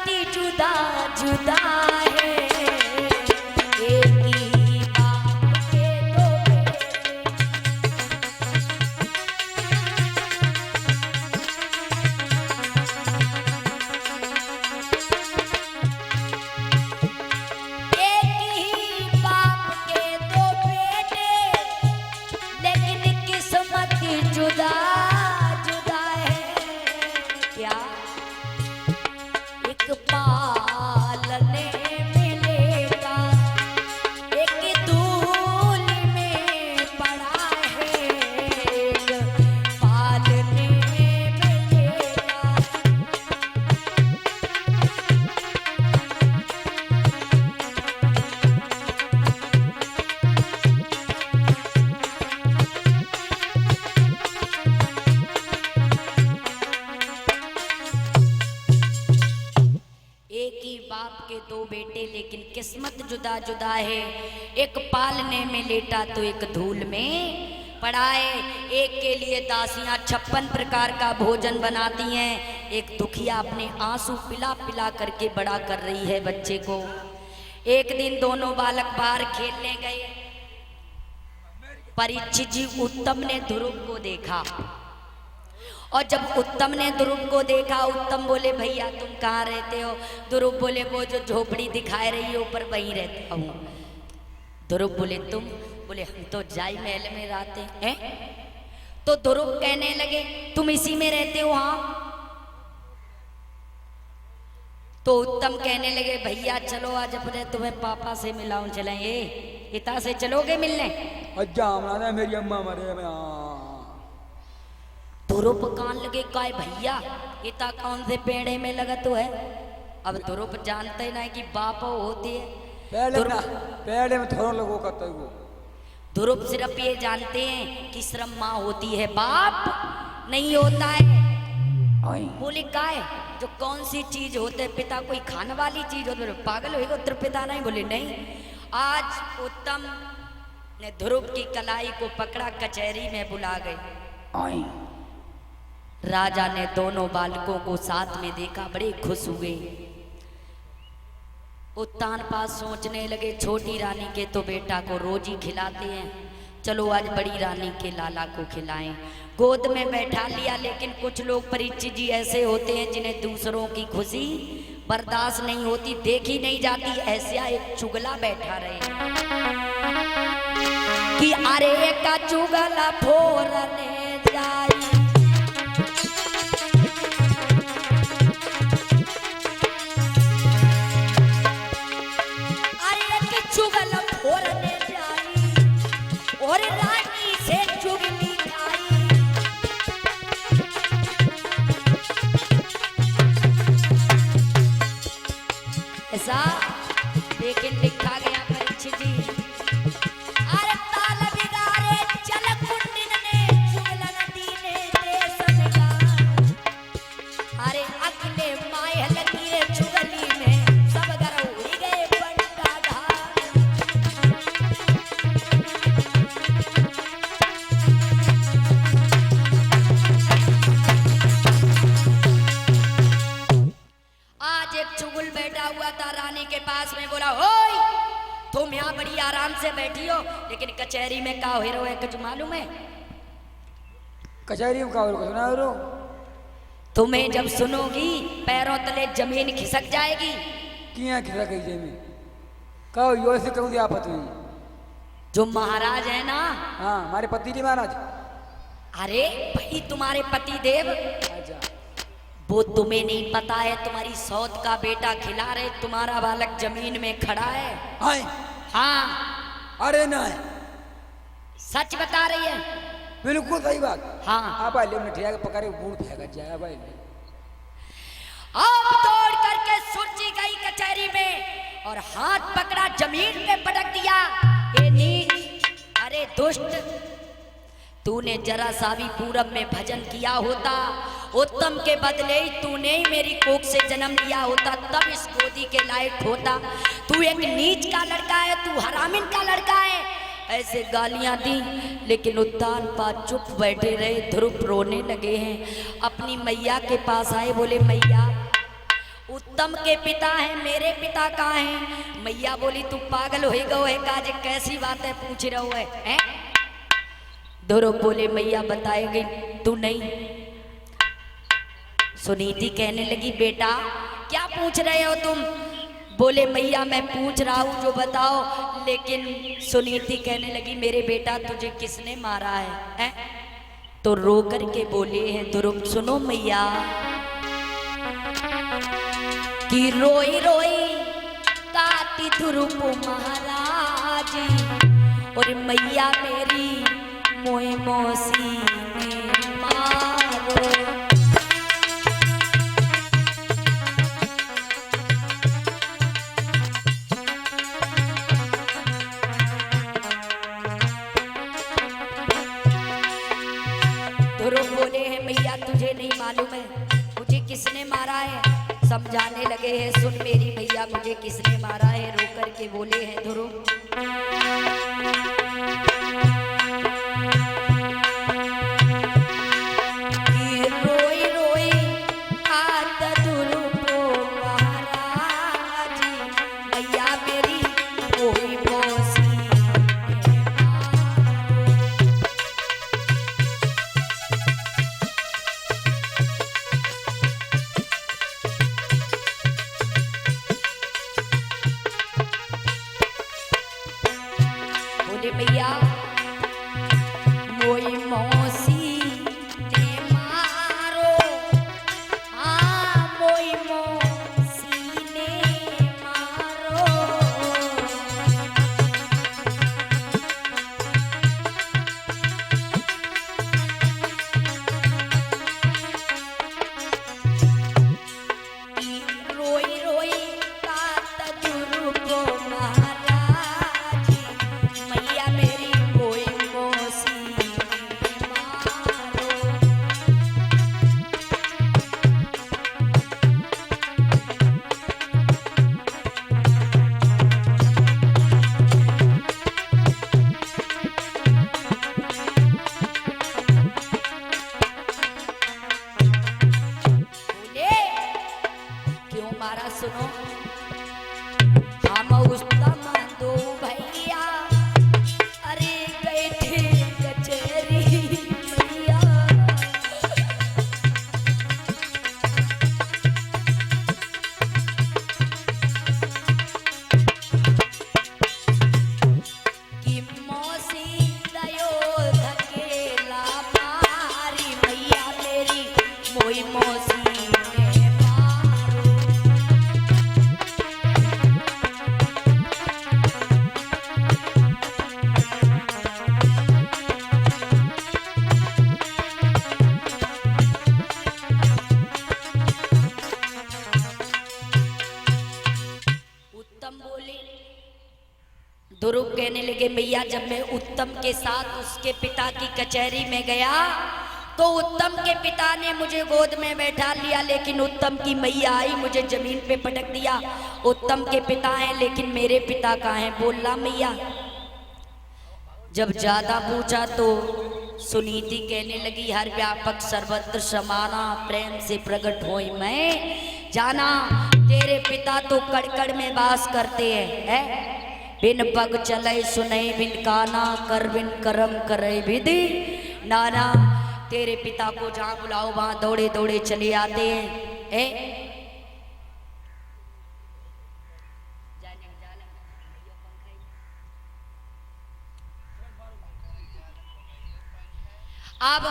किस्मती जुदा जुदा है। एक ही बाप के दो बेटे, एक ही बाप के दो बेटे, लेकिन किस्मती जुदा जुदा है। क्या एक पालने में लेटा, एक धूल में पड़ा है, एक पालने में लेटा। एक ही बाप के दो बेटे, लेकिन किस्मत जुदा जुदा है। एक पालने में लेटा तो एक धूल में पड़ा है। एक के लिए दासियां 56 प्रकार का भोजन बनाती हैं, एक दुखिया अपने आंसू पिला पिला करके बड़ा कर रही है बच्चे को। एक दिन दोनों बालक बाहर खेलने गए। परीक्षित जी उत्तम ने ध्रुव को देखा, और जब उत्तम ने ध्रुव को देखा, उत्तम बोले भैया तुम कहाँ रहते हो? ध्रुव बोले वो जो झोपड़ी दिखाई रही है ऊपर वहीं रहता हूँ। ध्रुव बोले तुम? बोले हम तो जाई महल में रहते हैं। तो ध्रुव कहने लगे तुम इसी में रहते हो? हाँ। तो उत्तम कहने लगे भैया चलो आज अपने तुम्हें पापा से मिलाऊं, चलेंगे? पिता से चलोगे मिलने? अच्छा मेरी अम्मा मरे ध्रुव कान लगे काय भैया इता कौन से पेड़े में लगा तो है। अब ध्रुव जानते ना कि बाप होती है, पेड़े में थोड़ा लोगों का तो ध्रुव सिर्फ ये जानते हैं कि श्रम माँ होती है, बाप नहीं होता है। बोले काय जो कौन सी चीज होते पिता कोई खाने वाली चीज होती? पागल होगा उत्तर पिता नहीं? बोले नहीं। आज उत्तम ने ध्रुव की कलाई को पकड़ा, कचहरी में बुला गए। राजा ने दोनों बालकों को साथ में देखा, बड़े खुश हुए। उत्तान पास सोचने लगे छोटी रानी के तो बेटा को रोज ही खिलाते हैं, चलो आज बड़ी रानी के लाला को खिलाएं। गोद में बैठा लिया, लेकिन कुछ लोग परीक्षित जी ऐसे होते हैं जिन्हें दूसरों की खुशी बर्दाश्त नहीं होती, देखी नहीं जाती। ऐसा एक चुगला बैठा रहे कि अरे का चुगला फोरने जाई, चुगल फोरने जाई और रानी से चुगली खाई। ऐसा लेकिन लिखा गया परीक्षित जी, अरे ताल बिगाड़े चल कुंडिन ने चुगलन दीने देश मिला, अरे अगले माय लगी रे चुगली में सब घर हुई गए बंटा धार। आज एक चुगल बैठा हुआ था रानी के पास में, बोला ओए तुम यहाँ बड़ी आराम से बैठी हो, लेकिन कचहरी में का हो रहा है कुछ मालूम है? कचहरी में का सुना रो? तुम्हें जब सुनोगी पैरों तले जमीन खिसक जाएगी। किया खिसक गई जमीन? कहो यो से कहूँ आफत हुई। जो महाराज है ना, हाँ हमारे पति जी महाराज। अरे भाई तुम्हारे पति देव, अच्छा वो तुम्हें नहीं पता है? तुम्हारी सौत का बेटा खिला रहे, तुम्हारा बालक जमीन में खड़ा है। आए? हाँ अरे ना सच बता रही है, बिल्कुल सही बात। हाँ आप आइए मिठाई का पकड़े बूढ़ फेंका जाए भाई। अब तोड़ करके सुरजी गई कचहरी में और हाथ पकड़ा जमीन पे पटक दिया। ए नीच, अरे दुष्ट, तूने जरा सा भी पूरब में भजन किया होता, उत्तम के बदले ही तूने ही मेरी कोख से जन्म लिया होता, तब इस गोदी के लायक होता। तू एक नीच का लड़का है, तू हरामिन का लड़का है। ऐसे गालियां दी, लेकिन उत्तान पास चुप बैठे रहे। ध्रुव रोने लगे हैं, अपनी मैया के पास आए, बोले मैया उत्तम के पिता हैं, मेरे पिता कहाँ हैं? मैया बोली तू पागल हो गो है काजे, कैसी बातें पूछ रहे हो है? ध्रुव बोले मैया बताएगी तू नहीं। सुनीति कहने लगी बेटा क्या पूछ रहे हो तुम? बोले मैया मैं पूछ रहा हूँ जो बताओ। लेकिन सुनीति कहने लगी मेरे बेटा तुझे किसने मारा है? तो रो करके बोले हैं ध्रुव सुनो मैया कि रोई रोई काती ध्रुव महाराज, और मैया मेरी मोई मौसी ने मारो। ध्रुव बोले हैं मैया तुझे नहीं मालूम है मुझे किसने मारा है? समझाने लगे हैं सुन मेरी मैया मुझे किसने मारा है। रो करके बोले हैं ध्रुव रोई रोई आत ध्रुव महाराज, मैया मेरी कोई मौसी ने मारो। बोले भैया मोई मौसी ने मारो, हाँ मोई मौसी ने मारो। रोई रोई कात ध्रुव महाराज, मैया मेरी कोई मौसी ने मारो। बोले क्यों मारा सुनो। हम उत्तम दो भैया अरे गए थे कचहरी मैया, कि मौसी दयो धकेला मारी, मैया मेरी मोई मौसी ने मारो। उत्तम बोले ध्रुव कहने लगे मैया जब मैं उत्तम के साथ उसके पिता की कचहरी में गया तो उत्तम के पिता ने मुझे गोद में बैठा लिया, लेकिन उत्तम की मैया आई मुझे जमीन पे पटक दिया। उत्तम के पिता हैं लेकिन मेरे पिता कहाँ हैं? बोलना मैया। जब ज्यादा पूछा तो सुनीति कहने लगी हर व्यापक सर्वत्र समाना, प्रेम से प्रकट होई मैं जाना। तेरे पिता तो कड़कड़ में वास करते हैं बिन पग चले सुने बिन काना, कर बिन करम करे विधि नाना। तेरे पिता को जहाँ बुलाओ वहां दौड़े दौड़े चले आते हैं। अब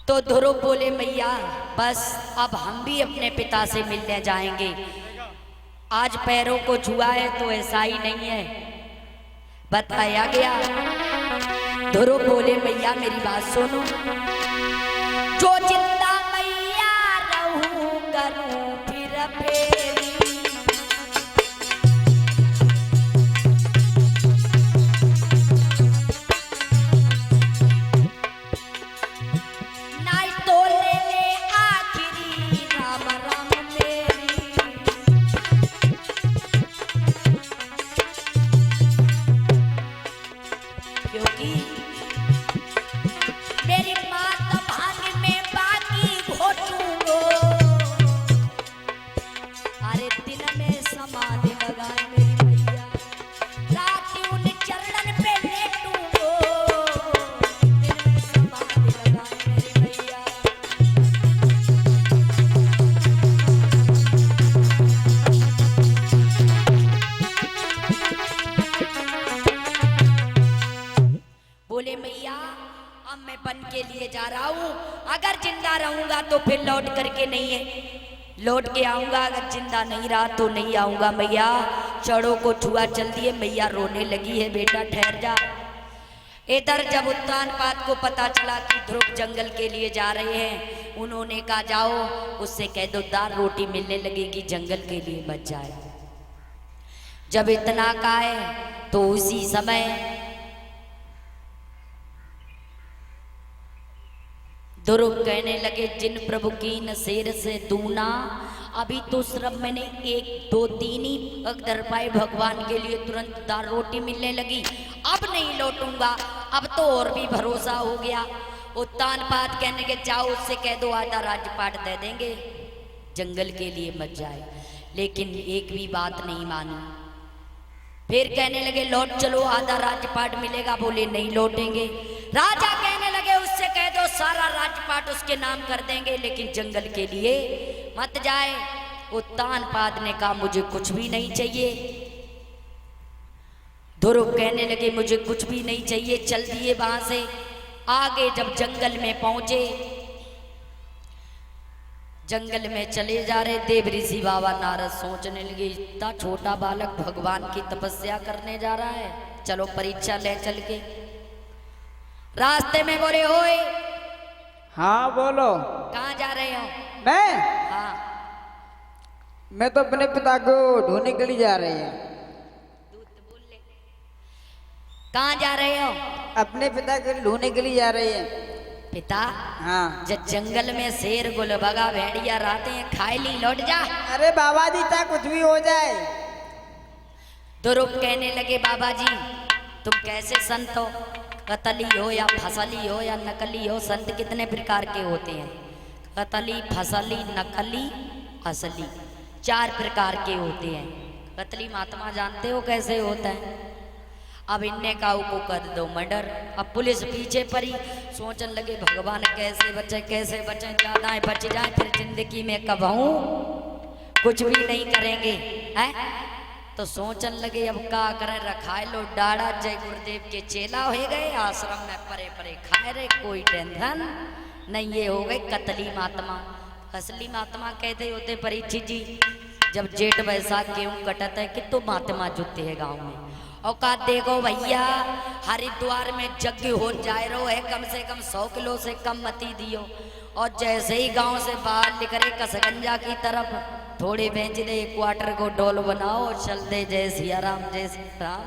तो ध्रुव बोले मैया बस अब हम भी अपने पिता से मिलने जाएंगे। आज पैरों को छुआ है तो ऐसा ही नहीं है बताया गया। ध्रुव बोले मैया मेरी बात सुनो, जो जिंदा मैया रहूं करूं फिर फेरी, नाई तो ले ले आखिरी राम राम मेरी। क्योंकि मेरी मात भाग में बाकी घोटूंगो, अरे दिन में समाधि लगाए मेरी मैया, रात उन चरणन पे लेटूंगो, दिन में समाधि लगाए मेरी मैया। बोले मैया अब मैं बन के लिए जा रहा हूँ, अगर जिंदा रहूंगा तो फिर लौट करके नहीं है, लौट के आऊंगा, अगर जिंदा नहीं रहा तो नहीं आऊंगा मैया। चढ़ो को छुआ चल दिए, मैया रोने लगी है, बेटा ठहर जा। इधर जब उत्तानपाद को पता चला कि ध्रुव जंगल के लिए जा रहे हैं, उन्होंने कहा जाओ उससे कह दो दाल रोटी मिलने लगेगी, जंगल के लिए बच जाए। जब इतना कहा है तो उसी समय ध्रुव कहने लगे जिन प्रभु की न शेर से दूना, अभी तो सिर्फ मैंने 1 2 3 ही अगर पाए भगवान के लिए, तुरंत दाल रोटी मिलने लगी, अब नहीं लौटूंगा, अब तो और भी भरोसा हो गया। उत्तानपाद कहने के जाओ उससे कह दो आधा राजपाट दे देंगे, जंगल के लिए मत जाए। लेकिन एक भी बात नहीं मानी, फिर कहने लगे लौट चलो आधा राजपाट मिलेगा, बोले नहीं लौटेंगे। राजा कहने लगे उससे कह दो सारा राजपाट उसके नाम कर देंगे, लेकिन जंगल के लिए मत जाए। उत्तानपाद ने कहा मुझे कुछ भी नहीं चाहिए। ध्रुव कहने लगे मुझे कुछ भी नहीं चाहिए, चल दिए वहां से। आगे जब जंगल में पहुंचे, जंगल में चले जा रहे, देव ऋषि बाबा नारद सोचने लगे इतना छोटा बालक भगवान की तपस्या करने जा रहा है, चलो परीक्षा ले चल के। रास्ते में बोले होए, हाँ बोलो। कहाँ जा रहे हो? मैं हाँ मैं तो अपने पिता को ढूंढने के लिए जा रही हूँ। बोल ले, कहाँ जा रहे हो? अपने पिता को ढूंढने के लिए जा रही है। पिता? हाँ। जब जंगल में शेर गुलबगा भेड़िया रहते हैं, खाए ली लौट जा। अरे बाबा जी ता कुछ भी हो जाए। ध्रुव कहने लगे बाबा जी तुम कैसे संत हो, कतली हो या फसली हो या नकली हो? संत कितने प्रकार के होते हैं? कतली, फसली, नकली, असली, 4 प्रकार के होते हैं। कतली महात्मा जानते हो कैसे होता है? अब इनने काऊ को कर दो मर्डर। अब पुलिस पीछे पड़ी, सोचने लगे भगवान कैसे बचे कैसे बचे, ज्यादा बच जाए फिर जिंदगी में कबहू कुछ भी नहीं करेंगे हैं। तो सोचने लगे अब का करें, रखाए लो डाड़ा, जय गुरुदेव के चेला हो गए, आश्रम में परे परे खाए रहे, कोई टेंशन नहीं। ये हो गए कतली महात्मा। असली महात्मा कहते होते परीक्षित जी, जब जेठ बैसाख गेहूं कटत है कि तो महात्मा जुटते हैं गाँव में। और का देखो भैया हरिद्वार में यज्ञ हो जाए रो है, कम से कम 100 किलो से कम मती दियो। और जैसे ही गांव से बाहर निकले कसगंजा की तरफ, थोड़े बेच दे, क्वार्टर को डोल बनाओ, चल दे जय सिया राम जय सिया राम,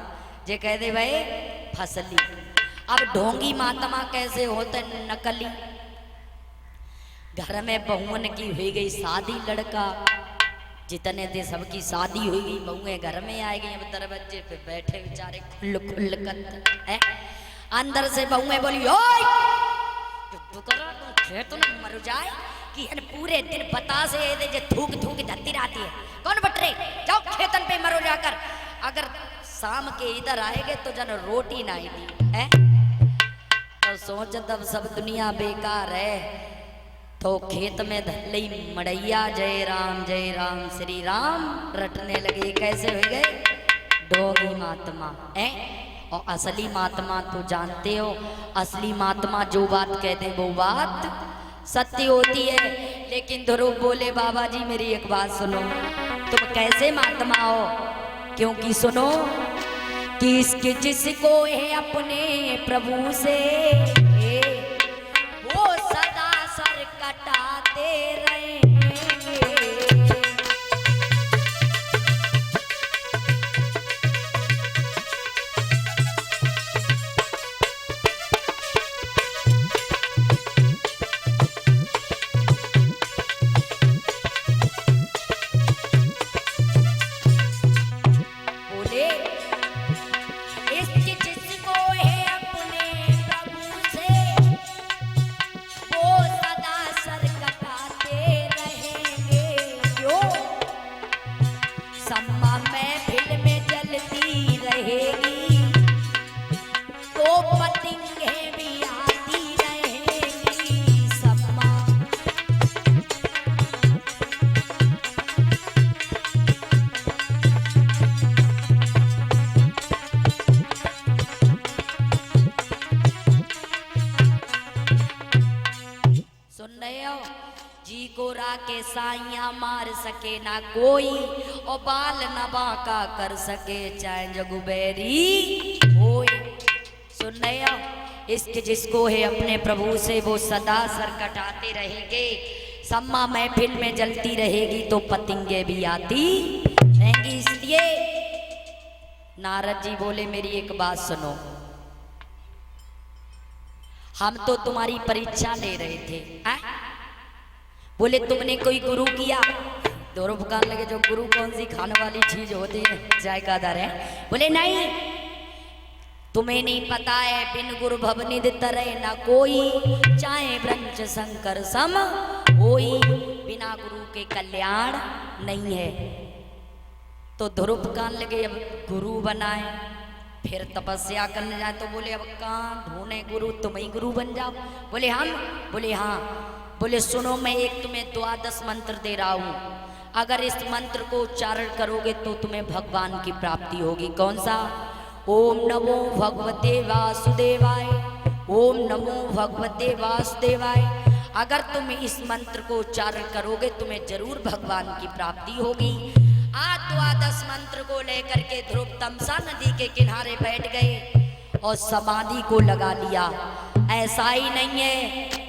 जे कह दे भाई फसली। अब ढोंगी महात्मा कैसे होते? नकली। घर में बहुअन की हुई गई शादी, लड़का जितने थे सबकी शादी हुई गई, बहुएं घर में आ गई, अब दरवाजे पे बैठे बेचारे खुल खुल कर। अंदर से बहुएं बोली ओए तुम खेत में मर जाए कि पूरे दिन बतासे जे थूक थूक धरती रहती है, कौन बट रहे, जाओ खेतन पे मरो जाकर। अगर शाम के इधर आएगे तो जन रोटी ना आएगी है। तो सोच तब सब दुनिया बेकार है, तो खेत में धल्ली मड़ैया जय राम श्री राम रटने लगे। कैसे हो गए? ढोंगी महात्मा है। और असली महात्मा तो जानते हो, असली महात्मा जो बात कहते वो बात सत्य होती है। लेकिन ध्रुव बोले बाबा जी मेरी एक बात सुनो, तुम कैसे महात्मा हो? क्योंकि सुनो कि इसके जिसको है अपने प्रभु से वो सदा सर कटाते रहेंगे। बोले इसके जिसको है अपने प्रभु से के साइया मार सके ना कोई, और बाल न बांका कर सके चाहे जगुबैरी होए। सुन रहे हो, इश्क जिसको है अपने प्रभु से वो सदा सर कटाते रहेंगे। सम्मा महफिल में जलती रहेगी तो पतंगे भी आती रहेंगी। इसलिए नारद जी बोले मेरी एक बात सुनो, हम तो तुम्हारी परीक्षा ले रहे थे। बोले तुमने कोई गुरु किया? दोनों पुकार लगे जो गुरु कौन सी खाने वाली चीज होती है, जायकादार है। बोले नहीं, तुम्हें नहीं पता है, बिन गुरु भवनिध तरह ना कोई, चाहे ब्रंच शंकर सम होई, बिना गुरु के कल्याण नहीं है। तो ध्रुव कान लगे अब गुरु बनाए, फिर तपस्या करने जाए तो बोले अब कहाँ ढूंढे गुरु, तुम ही गुरु बन जाओ। बोले हम? बोले हाँ। बोले सुनो, मैं एक तुम्हें 12 मंत्र दे रहा हूँ, अगर इस मंत्र को उच्चारण करोगे तो तुम्हें भगवान की प्राप्ति होगी। कौन सा? ओम नमो भगवते वासुदेवाय, ओम नमो भगवते वासुदेवाय। अगर तुम इस मंत्र को उच्चारण करोगे तुम्हें जरूर भगवान की प्राप्ति होगी। आज 12 मंत्र को लेकर के ध्रुव तमसा नदी के किनारे बैठ गए और समाधि को लगा लिया। ऐसा ही नहीं है,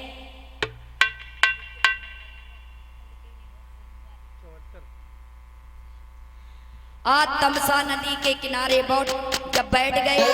आज तमसा नदी के किनारे जब बैठ गए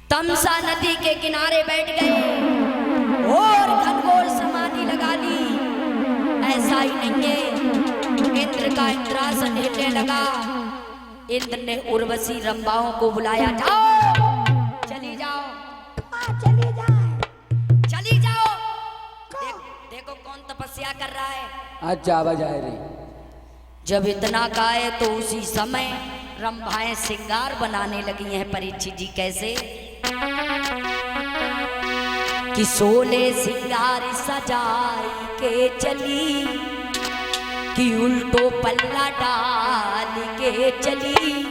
तमसा नदी के किनारे बैठ गए और घनघोर समाधि लगा ली। ऐसा ही नहीं है, इंद्र का इंद्रासन हिलने लगा। इंद्र ने उर्वशी रंभाओं को बुलाया, जाओ चली जाओ, चली जाए, चली जाओ। देखो कौन तपस्या कर रहा है। आज जावा जाए रही। जब इतना कहा है तो उसी समय रंभाएं श्रृंगार बनाने लगी हैं। परीक्षित जी कैसे? कि 16 सिंगार सजाई के चली, कि उल्टो पल्ला डाल के चली,